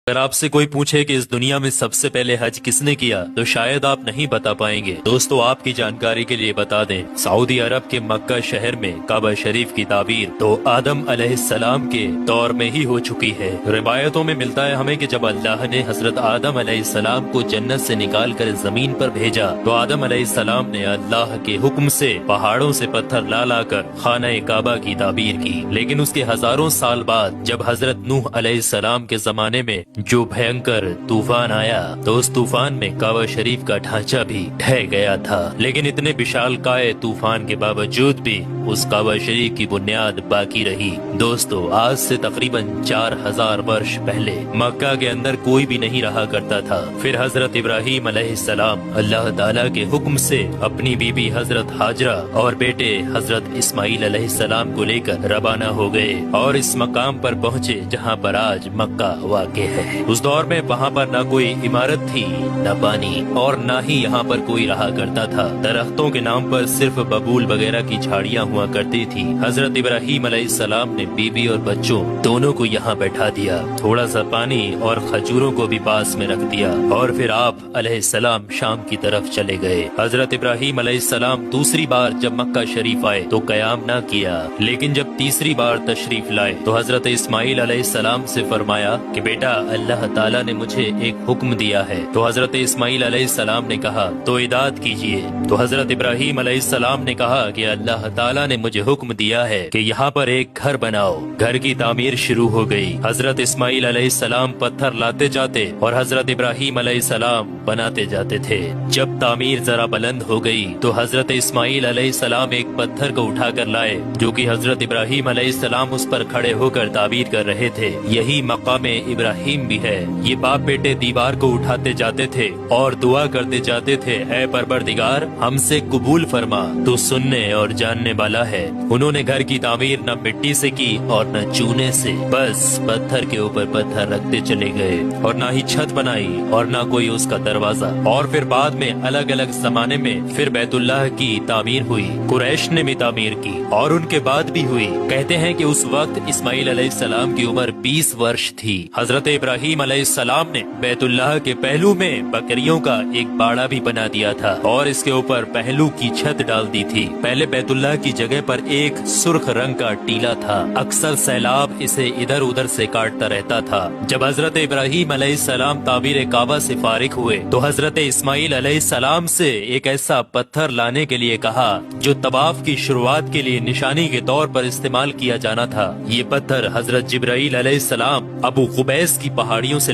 اگر آپ سے کوئی پوچھے کہ اس دنیا میں سب سے پہلے حج کس نے کیا تو شاید آپ نہیں بتا پائیں گے۔ دوستو، آپ کی جانکاری کے لیے بتا دیں، سعودی عرب کے مکہ شہر میں کعبہ شریف کی تعبیر تو آدم علیہ السلام کے دور میں ہی ہو چکی ہے۔ روایتوں میں ملتا ہے ہمیں کہ جب اللہ نے حضرت آدم علیہ السلام کو جنت سے نکال کر زمین پر بھیجا تو آدم علیہ السلام نے اللہ کے حکم سے پہاڑوں سے پتھر لا لا کر خانہ کعبہ کی تعبیر کی، لیکن اس کے ہزاروں سال بعد جب حضرت نوح علیہ السلام کے زمانے میں جو بھینکر طوفان آیا تو اس طوفان میں کعبہ شریف کا ڈھانچہ بھی ڈھہ گیا تھا، لیکن اتنے وشال کائے طوفان کے باوجود بھی اس کعبہ شریف کی بنیاد باقی رہی۔ دوستو، آج سے تقریباً 4000 برس پہلے مکہ کے اندر کوئی بھی نہیں رہا کرتا تھا۔ پھر حضرت ابراہیم علیہ السلام اللہ تعالیٰ کے حکم سے اپنی بیوی حضرت ہاجرہ اور بیٹے حضرت اسماعیل علیہ السلام کو لے کر روانہ ہو گئے اور اس مقام پر پہنچے جہاں پر آج مکہ واقع ہے۔ اس دور میں وہاں پر نہ کوئی عمارت تھی، نہ پانی، اور نہ ہی یہاں پر کوئی رہا کرتا تھا۔ درختوں کے نام پر صرف ببول وغیرہ کی جھاڑیاں ہوا کرتی تھی۔ حضرت ابراہیم علیہ السلام نے بیوی اور بچوں دونوں کو یہاں بیٹھا دیا، تھوڑا سا پانی اور کھجوروں کو بھی پاس میں رکھ دیا، اور پھر آپ علیہ السلام شام کی طرف چلے گئے۔ حضرت ابراہیم علیہ السلام دوسری بار جب مکہ شریف آئے تو قیام نہ کیا، لیکن جب تیسری بار تشریف لائے تو حضرت اسماعیل علیہ السلام سے فرمایا کہ بیٹا، اللہ تعالیٰ نے مجھے ایک حکم دیا ہے۔ تو حضرت اسماعیل علیہ السلام نے کہا تو اطاعت کیجیے۔ تو حضرت ابراہیم علیہ السلام نے کہا کہ اللہ تعالیٰ نے مجھے حکم دیا ہے کہ یہاں پر ایک گھر بناؤ۔ گھر کی تعمیر شروع ہو گئی۔ حضرت اسماعیل علیہ السلام پتھر لاتے جاتے اور حضرت ابراہیم علیہ السلام بناتے جاتے تھے۔ جب تعمیر ذرا بلند ہو گئی تو حضرت اسماعیل علیہ السلام ایک پتھر کو اٹھا کر لائے جو کہ حضرت ابراہیم علیہ السلام اس پر کھڑے ہو کر تعبیر کر رہے تھے۔ یہی مقام ابراہیم بھی ہے۔ یہ باپ بیٹے دیوار کو اٹھاتے جاتے تھے اور دعا کرتے جاتے تھے، اے پروردگار ہم سے قبول فرما، تو سننے اور جاننے والا ہے۔ انہوں نے گھر کی تعمیر نہ مٹی سے کی اور نہ چونے سے، بس پتھر کے اوپر پتھر رکھتے چلے گئے، اور نہ ہی چھت بنائی اور نہ کوئی اس کا دروازہ۔ اور پھر بعد میں الگ الگ زمانے میں پھر بیت اللہ کی تعمیر ہوئی، قریش نے بھی تعمیر کی اور ان کے بعد بھی ہوئی۔ کہتے ہیں کہ اس وقت اسماعیل علیہ السلام کی عمر 20 برس تھی۔ حضرت ابراہیم علیہ السلام نے بیت اللہ کے پہلو میں بکریوں کا ایک باڑا بھی بنا دیا تھا اور اس کے اوپر پہلو کی چھت ڈال دی تھی۔ پہلے بیت اللہ کی جگہ پر ایک سرخ رنگ کا ٹیلا تھا، اکثر سیلاب اسے ادھر ادھر سے کاٹتا رہتا تھا۔ جب حضرت ابراہیم علیہ السلام تعمیر کعبہ سے فارغ ہوئے تو حضرت اسماعیل علیہ السلام سے ایک ایسا پتھر لانے کے لیے کہا جو طواف کی شروعات کے لیے نشانی کے طور پر استعمال کیا جانا تھا۔ یہ پتھر حضرت جبرائیل علیہ السلام ابو قبیس کی پہاڑیوں سے